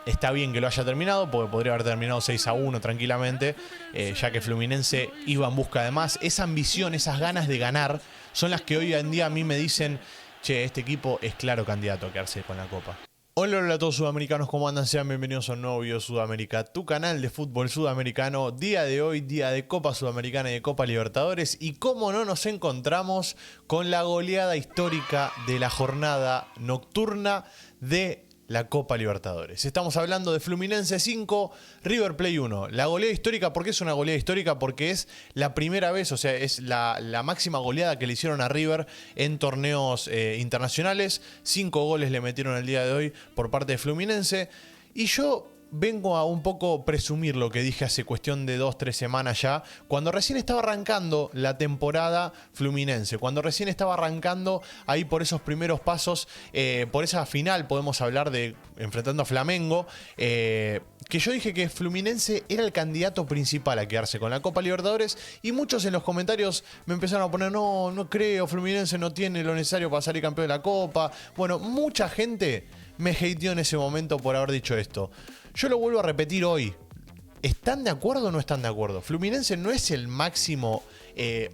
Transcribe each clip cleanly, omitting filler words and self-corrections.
Está bien que lo haya terminado, porque podría haber terminado 6-1 tranquilamente, ya que Fluminense iba en busca de más. Esa ambición, esas ganas de ganar, son las que hoy en día a mí me dicen, che, este equipo es claro candidato a quedarse con la Copa. Hola, hola a todos sudamericanos, ¿cómo andan? Sean bienvenidos a un nuevo video Sudamérica, tu canal de fútbol sudamericano. Día de hoy, día de Copa Sudamericana y de Copa Libertadores. Y cómo no nos encontramos con la goleada histórica de la jornada nocturna de la Copa Libertadores. Estamos hablando de Fluminense 5, River Plate 1. La goleada histórica, ¿por qué es una goleada histórica? Porque es la primera vez, o sea, es la máxima goleada que le hicieron a River en torneos internacionales. 5 goles le metieron el día de hoy por parte de Fluminense. Y yo vengo a un poco presumir lo que dije hace cuestión de 2-3 semanas ya, cuando recién estaba arrancando la temporada Fluminense, cuando recién estaba arrancando ahí por esos primeros pasos, por esa final podemos hablar de enfrentando a Flamengo, que yo dije que Fluminense era el candidato principal a quedarse con la Copa Libertadores, y muchos en los comentarios me empezaron a poner, no creo, Fluminense no tiene lo necesario para salir campeón de la Copa. Bueno, mucha gente me hateó en ese momento por haber dicho esto. Yo lo vuelvo a repetir hoy. ¿Están de acuerdo o no están de acuerdo? ¿Fluminense no es el máximo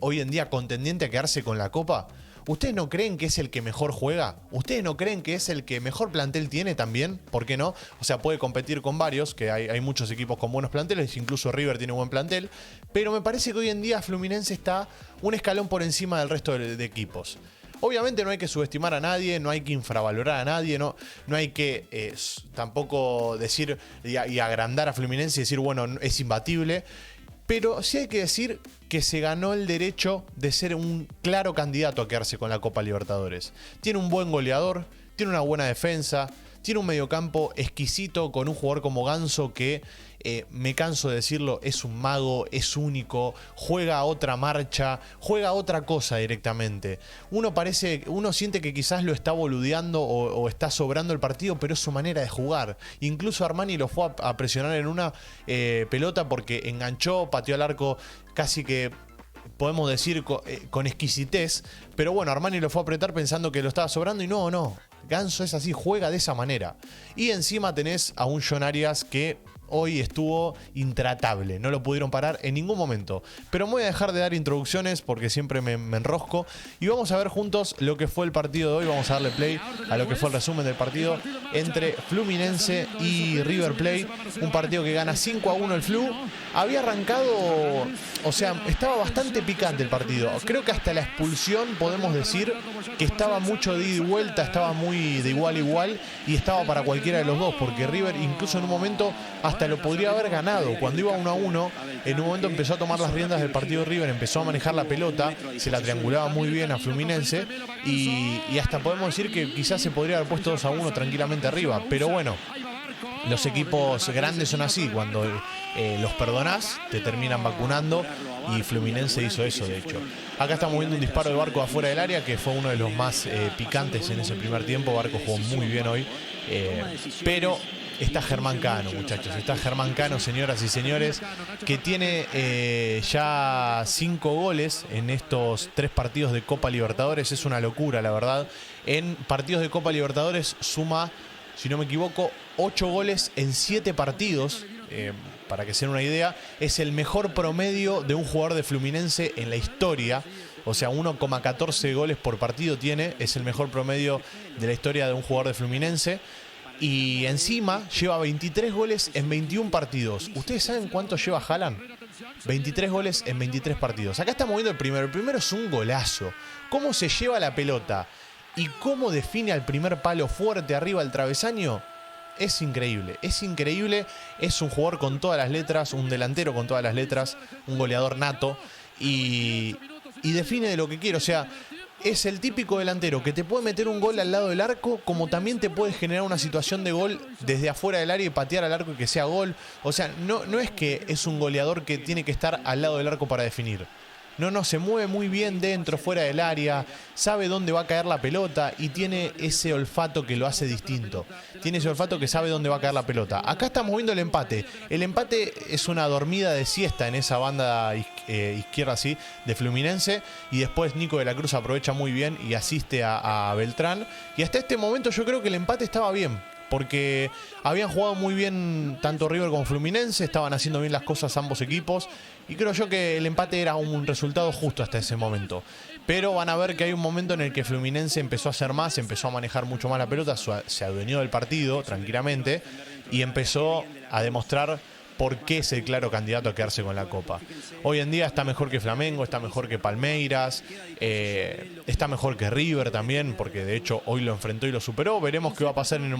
hoy en día contendiente a quedarse con la Copa? ¿Ustedes no creen que es el que mejor juega? ¿Ustedes no creen que es el que mejor plantel tiene también? ¿Por qué no? O sea, puede competir con varios, que hay muchos equipos con buenos planteles, incluso River tiene un buen plantel, pero me parece que hoy en día Fluminense está un escalón por encima del resto de equipos. Obviamente no hay que subestimar a nadie, no hay que infravalorar a nadie, no hay que tampoco decir y agrandar a Fluminense y decir, bueno, es imbatible. Pero sí hay que decir que se ganó el derecho de ser un claro candidato a quedarse con la Copa Libertadores. Tiene un buen goleador, tiene una buena defensa, tiene un mediocampo exquisito con un jugador como Ganso que, me canso de decirlo, es un mago, es único, juega a otra marcha, juega a otra cosa directamente. Uno siente que quizás lo está boludeando o está sobrando el partido, pero es su manera de jugar. Incluso Armani lo fue a presionar en una pelota porque enganchó, pateó al arco casi que, podemos decir, con exquisitez. Pero bueno, Armani lo fue a apretar pensando que lo estaba sobrando y no. Ganso es así, juega de esa manera. Y encima tenés a un John Arias que hoy estuvo intratable, no lo pudieron parar en ningún momento. Pero me voy a dejar de dar introducciones porque siempre me enrosco. Y vamos a ver juntos lo que fue el partido de hoy. Vamos a darle play a lo que fue el resumen del partido entre Fluminense y River Plate. Un partido que gana 5-1 el Flu. Había arrancado, o sea, estaba bastante picante el partido. Creo que hasta la expulsión podemos decir que estaba mucho de ida y vuelta, estaba muy de igual a igual y estaba para cualquiera de los dos, porque River incluso en un momento hasta lo podría haber ganado. Cuando iba 1-1, en un momento empezó a tomar las riendas del partido River, empezó a manejar la pelota, se la triangulaba muy bien a Fluminense y hasta podemos decir que quizás se podría haber puesto 2-1 tranquilamente arriba, pero bueno, los equipos grandes son así, cuando los perdonás, te terminan vacunando, y Fluminense hizo eso, de hecho. Acá estamos viendo un disparo de Barco afuera del área, que fue uno de los más picantes en ese primer tiempo. Barco jugó muy bien hoy, pero está Germán Cano, muchachos. Está Germán Cano, señoras y señores, que tiene ya 5 goles en estos 3 partidos de Copa Libertadores. Es una locura, la verdad. En partidos de Copa Libertadores suma, si no me equivoco, 8 goles en 7 partidos. Para que se den una idea, es el mejor promedio de un jugador de Fluminense en la historia. O sea, 1,14 goles por partido tiene. Es el mejor promedio de la historia de un jugador de Fluminense. Y encima lleva 23 goles en 21 partidos. ¿Ustedes saben cuánto lleva Haaland? 23 goles en 23 partidos. Acá estamos viendo el primero. El primero es un golazo. Cómo se lleva la pelota y cómo define al primer palo fuerte arriba del travesaño. Es increíble, es un jugador con todas las letras, un delantero con todas las letras, un goleador nato y define de lo que quiere. O sea, es el típico delantero que te puede meter un gol al lado del arco, como también te puede generar una situación de gol desde afuera del área y patear al arco y que sea gol. O sea, no es que es un goleador que tiene que estar al lado del arco para definir. No, se mueve muy bien dentro, fuera del área, sabe dónde va a caer la pelota y tiene ese olfato que lo hace distinto. Tiene ese olfato que sabe dónde va a caer la pelota. Acá estamos viendo el empate. El empate es una dormida de siesta en esa banda izquierda así de Fluminense, y después Nico de la Cruz aprovecha muy bien y asiste a Beltrán. Y hasta este momento yo creo que el empate estaba bien. porque habían jugado muy bien tanto River como Fluminense, estaban haciendo bien las cosas ambos equipos, y creo yo que el empate era un resultado justo hasta ese momento. Pero van a ver que hay un momento en el que Fluminense empezó a hacer más, empezó a manejar mucho más la pelota, se adueñó del partido tranquilamente y empezó a demostrar por qué es el claro candidato a quedarse con la Copa. Hoy en día está mejor que Flamengo, está mejor que Palmeiras, está mejor que River también, porque de hecho hoy lo enfrentó y lo superó. Veremos qué va a pasar en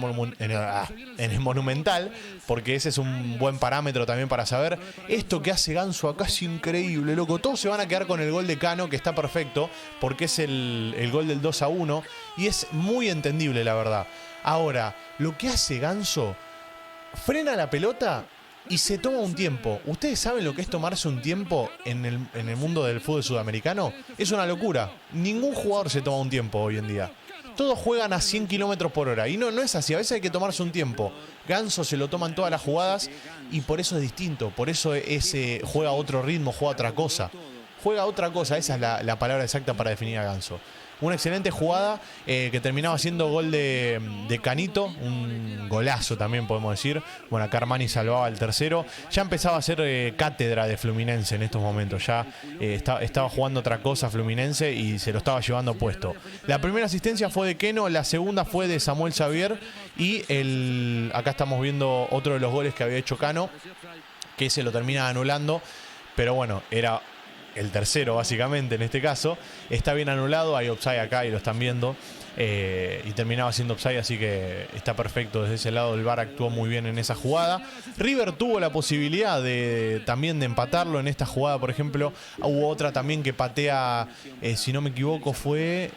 el Monumental, porque ese es un buen parámetro también para saber. Esto que hace Ganso acá es increíble, loco. Todos se van a quedar con el gol de Cano, que está perfecto, porque es el gol del 2-1, y es muy entendible, la verdad. Ahora, lo que hace Ganso, frena la pelota y se toma un tiempo. ¿Ustedes saben lo que es tomarse un tiempo en el mundo del fútbol sudamericano? Es una locura. Ningún jugador se toma un tiempo hoy en día. Todos juegan a 100 kilómetros por hora. Y no es así. A veces hay que tomarse un tiempo. Ganso se lo toman todas las jugadas y por eso es distinto. Por eso juega a otro ritmo, juega a otra cosa. Juega a otra cosa. Esa es la palabra exacta para definir a Ganso. Una excelente jugada que terminaba siendo gol de Canito, un golazo también podemos decir. Bueno, acá Armani salvaba el tercero. Ya empezaba a ser cátedra de Fluminense en estos momentos. Ya estaba jugando otra cosa Fluminense y se lo estaba llevando puesto. La primera asistencia fue de Keno, la segunda fue de Samuel Xavier y acá estamos viendo otro de los goles que había hecho Cano, que se lo termina anulando, pero bueno, era el tercero básicamente en este caso. Está bien anulado, hay offside acá y lo están viendo, y terminaba siendo offside, así que está perfecto desde ese lado. El VAR actuó muy bien en esa jugada. River tuvo la posibilidad también de empatarlo en esta jugada, por ejemplo. Hubo otra también que patea, si no me equivoco fue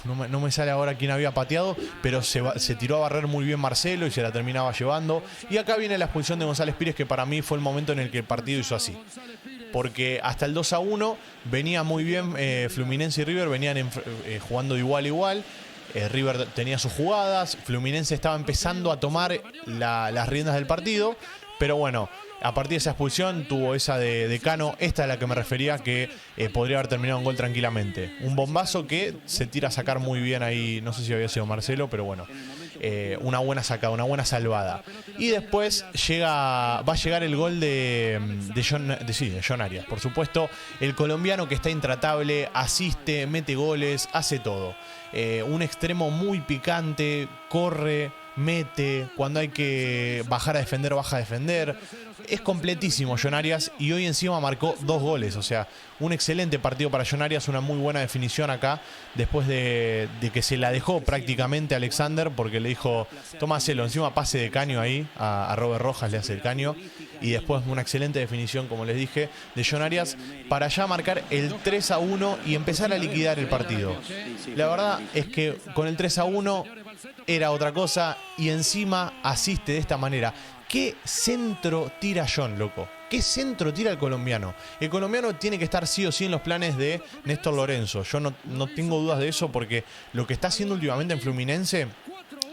no me sale ahora quién había pateado, pero se tiró a barrer muy bien Marcelo y se la terminaba llevando. Y acá viene la expulsión de González Pires, que para mí fue el momento en el que el partido hizo así, porque hasta el 2-1 venía muy bien Fluminense y River, venían jugando de igual a igual. River tenía sus jugadas, Fluminense estaba empezando a tomar las riendas del partido, pero bueno, a partir de esa expulsión tuvo esa de Cano, esta es la que me refería, que podría haber terminado un gol tranquilamente. Un bombazo que se tira a sacar muy bien ahí, no sé si había sido Marcelo, pero bueno. Una buena sacada, una buena salvada. Y después va a llegar el gol de John Arias, por supuesto. El colombiano que está intratable, asiste, mete goles, hace todo. Un extremo muy picante, corre, mete, cuando hay que bajar a defender, baja a defender. Es completísimo John Arias y hoy encima marcó 2 goles. O sea, un excelente partido para John Arias, una muy buena definición acá, después de que se la dejó prácticamente Alexander, porque le dijo, tómaselo, encima pase de caño ahí, a Robert Rojas le hace el caño, y después una excelente definición, como les dije, de John Arias, para ya marcar el 3-1 y empezar a liquidar el partido. La verdad es que con el 3-1 era otra cosa, y encima asiste de esta manera. ¿Qué centro tira John, loco? ¿Qué centro tira el colombiano? El colombiano tiene que estar sí o sí en los planes de Néstor Lorenzo. Yo no tengo dudas de eso, porque lo que está haciendo últimamente en Fluminense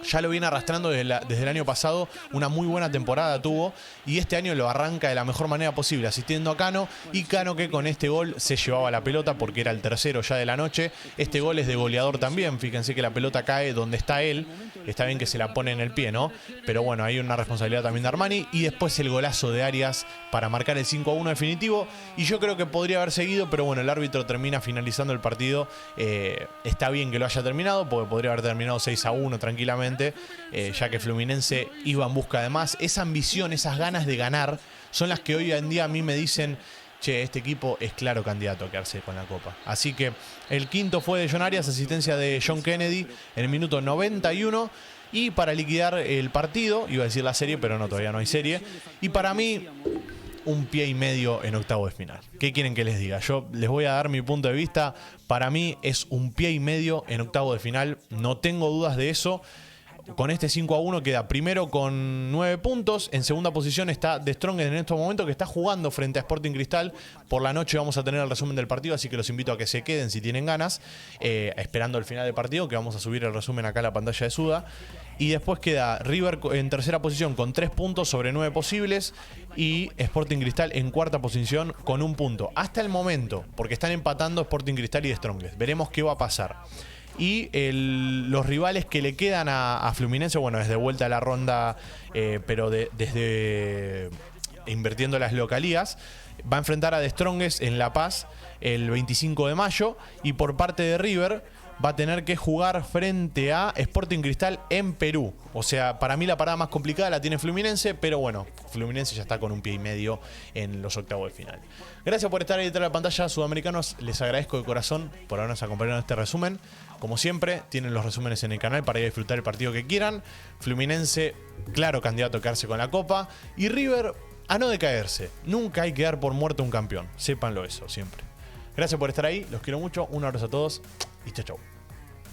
ya lo viene arrastrando desde el año pasado. Una muy buena temporada tuvo, y este año lo arranca de la mejor manera posible, asistiendo a Cano, y Cano que con este gol se llevaba la pelota porque era el tercero ya de la noche. Este gol es de goleador también, fíjense que la pelota cae donde está él. Está bien que se la pone en el pie, ¿no? Pero bueno, hay una responsabilidad también de Armani. Y después el golazo de Arias para marcar el 5-1 definitivo. Y yo creo que podría haber seguido, pero bueno, el árbitro termina finalizando el partido. Está bien que lo haya terminado, porque podría haber terminado 6-1 tranquilamente, ya que Fluminense iba en busca de más. Esa ambición, esas ganas de ganar, son las que hoy en día a mí me dicen, che, este equipo es claro candidato a quedarse con la Copa. Así que el quinto fue de John Arias, asistencia de John Kennedy en el minuto 91. Y para liquidar el partido, iba a decir la serie, pero no, todavía no hay serie. Y para mí, un pie y medio en octavo de final. ¿Qué quieren que les diga? Yo les voy a dar mi punto de vista. Para mí es un pie y medio en octavo de final. No tengo dudas de eso. Con este 5-1 queda primero con 9 puntos. En segunda posición está The Strongest en estos momentos, que está jugando frente a Sporting Cristal. Por la noche vamos a tener el resumen del partido, así que los invito a que se queden si tienen ganas, esperando el final del partido, que vamos a subir el resumen acá a la pantalla de Suda. Y después queda River en tercera posición con 3 puntos sobre 9 posibles, y Sporting Cristal en cuarta posición con 1 punto. Hasta el momento, porque están empatando Sporting Cristal y The Strongest. Veremos qué va a pasar. Y los rivales que le quedan a Fluminense, bueno, desde vuelta a la ronda, pero desde invirtiendo las localías, va a enfrentar a The Strongest en La Paz el 25 de mayo. Y por parte de River va a tener que jugar frente a Sporting Cristal en Perú. O sea, para mí la parada más complicada la tiene Fluminense, pero bueno, Fluminense ya está con un pie y medio en los octavos de final. Gracias por estar ahí detrás de la pantalla, sudamericanos. Les agradezco de corazón por habernos acompañado en este resumen. Como siempre, tienen los resúmenes en el canal para ir a disfrutar el partido que quieran. Fluminense, claro candidato a quedarse con la Copa. Y River, a no decaerse. Nunca hay que dar por muerto un campeón. Sépanlo eso, siempre. Gracias por estar ahí, los quiero mucho. Un abrazo a todos y chau, chau.